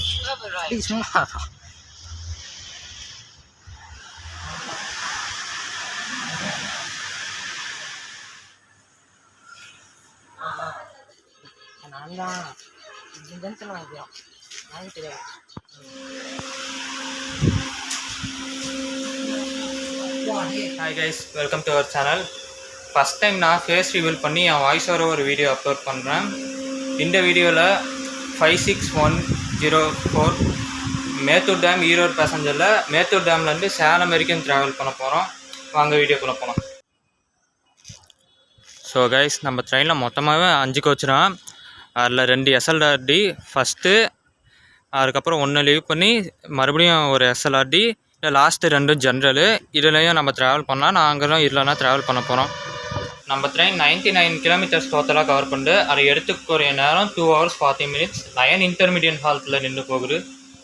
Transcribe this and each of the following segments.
சும்மா நான் தான் ஜங்ஷன் வாங்கிக்கிறோம் வாங்கிட்டு தெரியாது. Hi guys, welcome to our channel. First time நான் ஃபேஸ் ரிவீல் பண்ணி என் வாய்ஸ் ஓவர் ஒரு வீடியோ அப்லோட் பண்ணுறேன். இந்த வீடியோவில் 56104 மேத்தூர் டேம் ஈரோடு பேசஞ்சரில் மேத்தூர் டேம்லேருந்து சேலம் வரைக்கும் ட்ராவல் பண்ண போகிறோம். வாங்க வீடியோக்குள்ளே போகலாம். ஸோ கைஸ், நம்ம ட்ரெயினில் மொத்தமாகவே 5 கோச் தான். அதில் 2 எஸ்எல்ஆர்டி ஃபஸ்ட்டு, அதுக்கப்புறம் 1 லீவ் பண்ணி மறுபடியும் ஒரு எஸ்எல்ஆர்டி, இல்லை லாஸ்ட்டு 2 ஜென்ரலு. இதுலேயும் நம்ம ட்ராவல் பண்ணால் நாங்களும் இல்லைனா ட்ராவல் பண்ண போகிறோம். நம்ம ட்ரெயின் 99 கிலோமீட்டர்ஸ் டோட்டலாக கவர் பண்ணிட்டு அதை எடுத்துக்கூடிய நேரம் 2 hours 40 minutes. 9 இன்டர்மீடியட் ஹால்ட்டில் நின்று போகுது.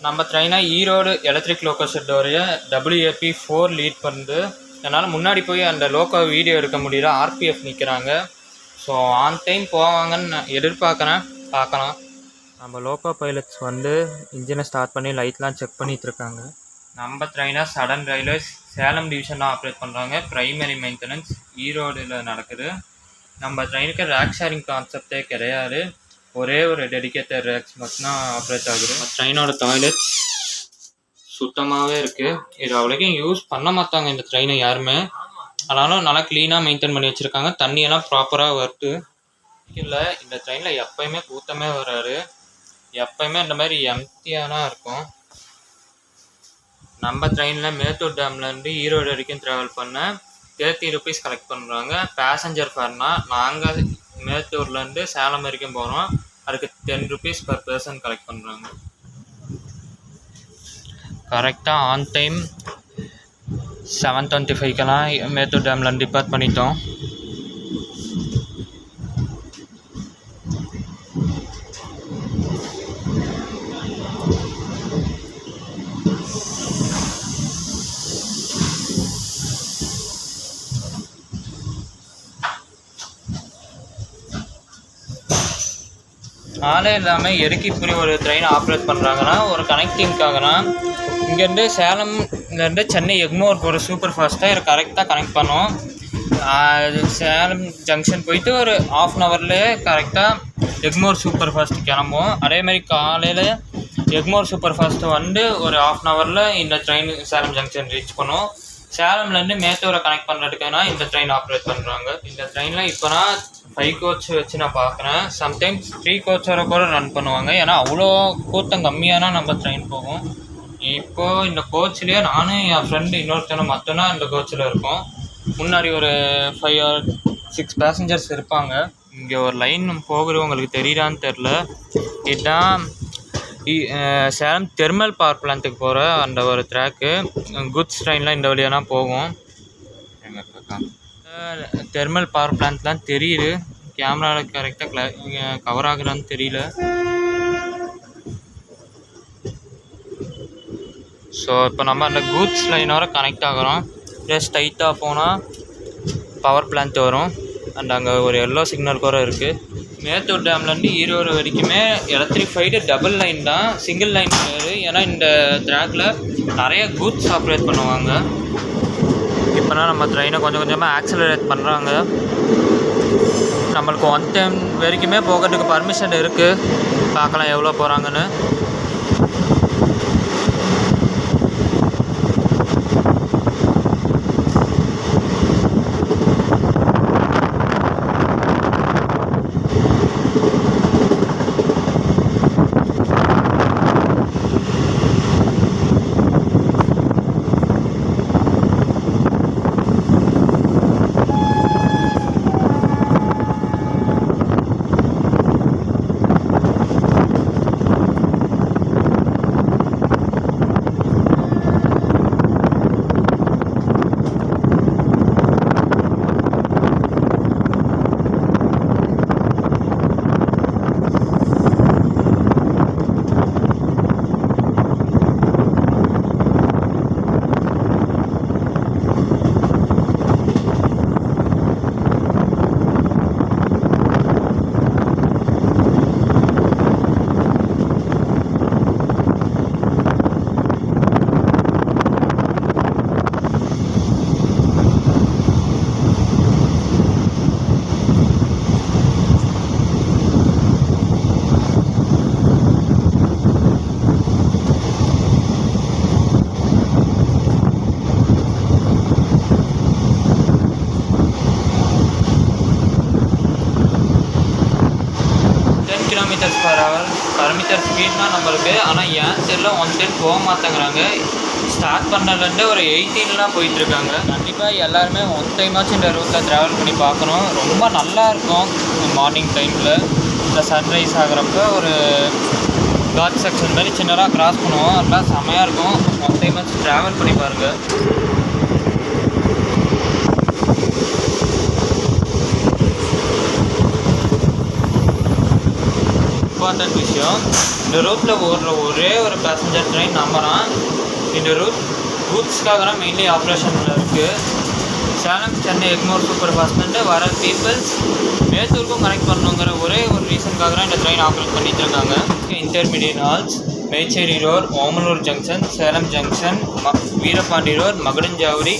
நம்ம ட்ரெயினை ஈரோடு எலக்ட்ரிக் லோக்கோ ஷெட்டோடைய WAP4 லீட் பண்ணுது. அதனால் முன்னாடி போய் அந்த லோக்கோ வீடியோ எடுக்க முடியல, RPF நிற்கிறாங்க. ஸோ ஆன் டைம் போவாங்கன்னு நான் எதிர்பார்க்குறேன், பார்க்கலாம். நம்ம லோக்கோ பைலட்ஸ் வந்து இன்ஜினை ஸ்டார்ட் பண்ணி லைட்லாம் செக் பண்ணிகிட்ருக்காங்க. நம்ம ட்ரெயினை சடன் ரயில்வேஸ் சேலம் டிவிஷனில் ஆப்ரேட் பண்ணுறாங்க. ப்ரைமரி மெயின்டெனன்ஸ் ஈரோடில் நடக்குது. நம்ம ட்ரெயினுக்கு ரேக் ஷேரிங் கான்செப்டே கிடையாது, ஒரே ஒரு டெடிக்கேட்டட் ரேக்ஸ் மட்டும்தான் ஆப்ரேட் ஆகுது. ட்ரெயினோட டாய்லெட் சுத்தமாகவே இருக்குது. இது அவ்வளோக்கும் யூஸ் பண்ண மாட்டாங்க இந்த ட்ரெயினை யாருமே. ஆனாலும் நல்லா க்ளீனாக மெயின்டைன் பண்ணி வச்சுருக்காங்க. தண்ணியெல்லாம் ப்ராப்பராக வருது. இல்லை, இந்த ட்ரெயினில் எப்போயுமே கூட்டமே வராது, எப்போயுமே இந்த மாதிரி எம்டியாக தான் இருக்கும். நம்ம ட்ரெயினில் மேத்தூர் டேம்லேருந்து ஈரோடு வரைக்கும் ட்ராவல் பண்ண 30 rupees கலெக்ட் பண்ணுறாங்க. பேசஞ்சர் ஃபேர்னால் நாங்கள் மேத்தூர்லேருந்து சேலம் வரைக்கும் போகிறோம், அதுக்கு 10 rupees per person கலெக்ட் பண்ணுறாங்க. கரெக்டாக ஆன் டைம் 7:25 மேத்தூர் டேம்லேருந்து டிபார்ட் பண்ணிட்டோம். ஆளே இல்லாமல் எதுக்கு இப்படி ஒரு ட்ரெயின் ஆப்ரேட் பண்ணுறாங்கன்னா, ஒரு கனெக்டிங்காகனா இங்கேருந்து சேலம்லேருந்து சென்னை எக்மோர் போகிற சூப்பர் ஃபாஸ்ட்டாக இது கரெக்டாக கனெக்ட் பண்ணும். சேலம் ஜங்ஷன் போயிட்டு ஒரு 1/2 hourலேயே கரெக்டாக எக்மோர் சூப்பர் ஃபாஸ்ட்டு கிளம்பும். அதேமாதிரி காலையில் எக்மோர் சூப்பர் ஃபாஸ்ட்டு வந்து ஒரு 1/2 hourல இந்த ட்ரெயின் சேலம் ஜங்ஷன் ரீச் பண்ணும். சேலம்லேருந்து மேத்தூரை கனெக்ட் பண்ணுறதுக்கான இந்த ட்ரெயின் ஆப்ரேட் பண்ணுறாங்க. இந்த ட்ரெயினில் இப்போ நான் 5 coach வச்சு நான் பார்க்குறேன். சம்டைம்ஸ் 3 coach வரை கூட ரன் பண்ணுவாங்க. ஏன்னா அவ்வளோ கூட்டம் கம்மியானா நம்ம ட்ரெயின் போகும். இப்போது இந்த கோச்லேயே நானும் என் ஃப்ரெண்டு இன்னொருத்தனும் மட்டும்தான் இந்த கோச்சில் இருக்கோம். முன்னாடி ஒரு 5 or 6 passengers இருப்பாங்க. இங்கே ஒரு லைன் போகுது, உங்களுக்கு தெரியுதான்னு தெரில. இதுதான் சேலம் தெர்மல் பவர் பிளான்ட்டுக்கு போகிற அந்த ஒரு ட்ராக்கு. குட்ஸ் ட்ரெயின்லாம் இந்த வழியாக தான் போகும். தெர்மல் பவர் பிளான்ட்லாம் தெரியுது, கேமராவில் கரெக்டாக கவர் ஆகுதான்னு தெரியல. ஸோ இப்போ நம்ம அந்த கூட்ஸ் லைனோட கனெக்ட் ஆகிறோம். ஜஸ்ட் டைட்டாக போனால் பவர் பிளான்ட் வரும். அண்ட் அங்கே ஒரு எல்லோ சிக்னல் கூட இருக்குது. மேத்தூர் டேம்லேருந்து ஈரோடு வரைக்குமே எலக்ட்ரிஃபைடு டபுள் லைன் தான், சிங்கிள் லைன் கிடையாது. ஏன்னா இந்த ட்ராக்கில் நிறைய கூட்ஸ் ஆப்ரேட் பண்ணுவாங்க. இப்போனா நம்ம ட்ரெயினை கொஞ்சம் கொஞ்சமாக ஆக்சிலரேட் பண்ணுறாங்க. நம்மளுக்கு 1 time வரைக்குமே போகிறதுக்கு பர்மிஷன் இருக்குது. பார்க்கலாம் எவ்வளோ போகிறாங்கன்னு. மீட்டர் ஸ்பீட் தான் நம்மளுக்கு. ஆனால் ஏன் தெரியல 110 போக மாட்டேங்கிறாங்க. ஸ்டார்ட் பண்ணலேருந்து ஒரு 18 போயிட்டுருக்காங்க. கண்டிப்பாக எல்லாருமே ஒன் டைமாச்சும் இந்த ரூட்டில் ட்ராவல் பண்ணி பார்க்கணும். ரொம்ப நல்லாயிருக்கும் மார்னிங் டைமில். இந்த சன்ரைஸ் ஆகிறப்ப ஒரு காட் செக்ஷன் மாதிரி சின்னதாக கிராஸ் பண்ணுவோம். அதெல்லாம் செம்மையாக இருக்கும். ஒன் டைமாச்சும் ட்ராவல் பண்ணி பாருங்கள். இம்பார்ட்டன்ட் விஷயம், இந்த ரூட்டில் ஓடுற ஒரே ஒரு பேசஞ்சர் ட்ரெயின் நம்புகிறான். இந்த ரூட் கூட்ஸ்க்காக தான் மெயின்லி ஆப்ரேஷனில் இருக்குது. சேலம் சென்னை எக்மோர் சூப்பர் ஃபாஸ்ட்லேருந்து வர பீப்புள்ஸ் மேத்தூருக்கும் கனெக்ட் பண்ணணுங்கிற ஒரே ஒரு ரீசனுக்காக தான் இந்த ட்ரெயின் ஆப்ரேட் பண்ணிகிட்டு இருக்காங்க. Intermediate halts Mecheri road, Omalur junction, Salem junction, Veerapandi road, Magudanchavadi,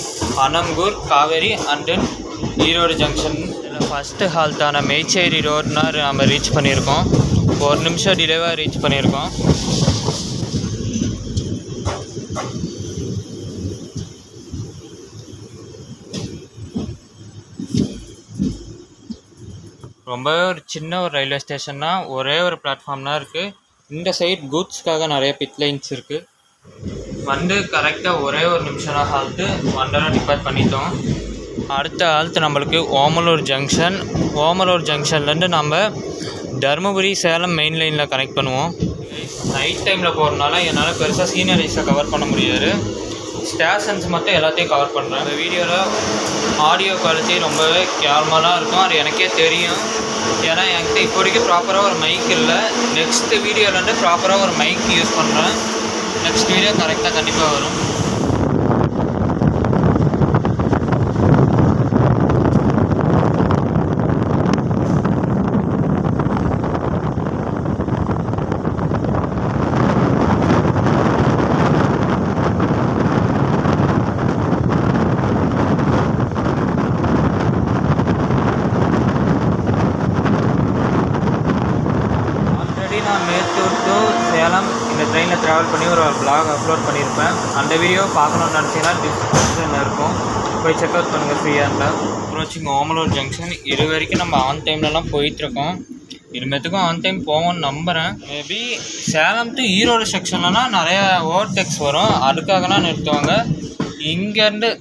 Anampur, Kaveri and then Erode junction. இதில் ஃபஸ்ட்டு ஹால்ட்டான மேச்சேரி ரோட்னா நம்ம ரீச் பண்ணியிருக்கோம். ஒரு நிமிஷம் டிலேவாக ரீச் பண்ணியிருக்கோம். ரொம்பவே ஒரு சின்ன ஒரு ரயில்வே ஸ்டேஷன் தான். ஒரே ஒரு பிளாட்ஃபார்ம் தான் இருக்குது. இந்த சைட் கூட்ஸ்க்காக நிறைய பிட் லைன்ஸ் இருக்குது. வந்து கரெக்டாக ஒரே ஒரு நிமிஷம் தான் ஹால்ட்டு. வண்டராக டிபார்ட் பண்ணிட்டோம். அடுத்த ஹால்ட்டு நம்மளுக்கு ஓமலூர் ஜங்ஷன். ஓமலூர் ஜங்ஷன்லேருந்து நம்ம தருமபுரி சேலம் மெயின் லைனில் கனெக்ட் பண்ணுவோம். நைட் டைமில் போகிறதுனால என்னால் பெருசாக சீனரிஸை கவர் பண்ண முடியாது. ஸ்டேஷன்ஸ் மட்டும் எல்லாத்தையும் கவர் பண்ணுறேன். இந்த வீடியோவில் ஆடியோ குவாலிட்டி ரொம்பவே கேவலமாக இருக்கும். அது எனக்கே தெரியும். ஏன்னா என்கிட்ட இப்போதைக்கு ப்ராப்பராக ஒரு மைக் இல்லை. நெக்ஸ்ட் வீடியோவிலேருந்து ப்ராப்பராக ஒரு மைக் யூஸ் பண்ணுறேன். நெக்ஸ்ட் வீடியோ கரெக்டாக கண்டிப்பாக வரும். மேத்தூர் டு சேலம் இந்த ட்ரெயினில் ட்ராவல் பண்ணி ஒரு vlog அப்லோட் பண்ணியிருப்பேன். அந்த வீடியோ பார்க்கணுன்னு நினச்சிங்கன்னா டிஸ்கிரிப்ஷனில் இருக்கும், போய் செக் அவுட் பண்ணுங்கள் ஃப்ரீயாக இருந்தால். Approaching Omalur junction. இது வரைக்கும் நம்ம ஆன் டைம்லலாம் போயிட்டுருக்கோம். இனிமேத்துக்கும் ஆன் டைம் போவோம்னு நம்புகிறேன். மேபி சேலம் டு ஈரோடு செக்ஷன்லாம் நிறையா ஓவர்டேக்ஸ் வரும், அதுக்காகலாம் நிறுத்துவாங்க. இங்கேருந்து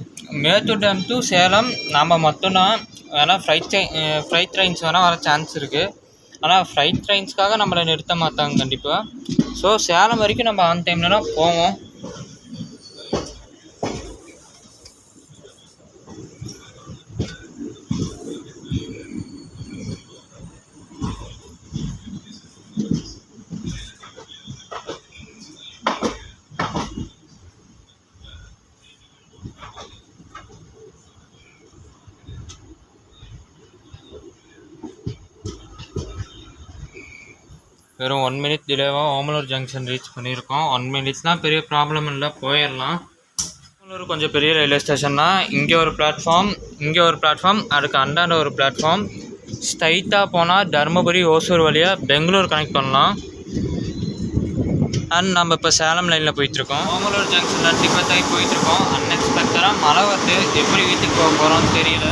மேத்தூர் டேம் டு சேலம் நம்ம மட்டும்தான். வேணால் ஃப்ளைட் ட்ரெயின்ஸ் வேணால் வர சான்ஸ் இருக்குது. ஆனால் ஃப்ளைட் ட்ரெயின்ஸ்க்காக நம்மளை நிறுத்த மாட்டாங்க கண்டிப்பாக. ஸோ சேலம் வரைக்கும் நம்ம ஆன் டைம்லலாம் போவோம். வெறும் 1 minute டிலேவாக ஓமலூர் ஜங்ஷன் ரீச் பண்ணியிருக்கோம். 1 minute பெரிய ப்ராப்ளம் இல்லை, போயிடலாம். ஓமலூர் கொஞ்சம் பெரிய ரயில்வே ஸ்டேஷன் தான். இங்கே ஒரு பிளாட்ஃபார்ம், அதுக்கு அந்தாண்ட ஒரு பிளாட்ஃபார்ம். ஸ்ட்ரைட்டாக போனால் தருமபுரி ஓசூர் வழியாக பெங்களூர் கனெக்ட் பண்ணலாம். அண்ட் நம்ம இப்போ சேலம் லைனில் போயிட்டுருக்கோம். ஓமலூர் ஜங்ஷனில் டிக்கெட் ஆகி போயிட்டுருக்கோம். அன்எக்ஸ்பெக்டடாக மழை வந்து எப்படி வீட்டுக்கு போக போகிறோம்னு தெரியல.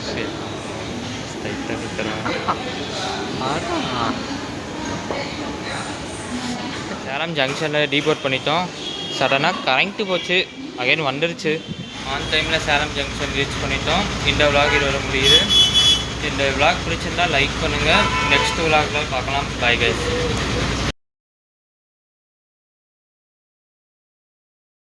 சரி ஸ்ட்ரைட்டாக சுற்றுறேன். சேலம் ஜங்ஷனில் டீபோர்ட் பண்ணிட்டோம். சடனாக கரண்ட்டு போச்சு, அகைன் வந்துருச்சு. ஆன் டைமில் சேலம் ஜங்ஷன் ரீச் பண்ணிட்டோம். இந்த விலாக் இதோட முடியுது. இந்த விலாக் பிடிச்சிருந்தால் லைக் பண்ணுங்கள். நெக்ஸ்ட் விலாகில் பார்க்கலாம். Bye guys.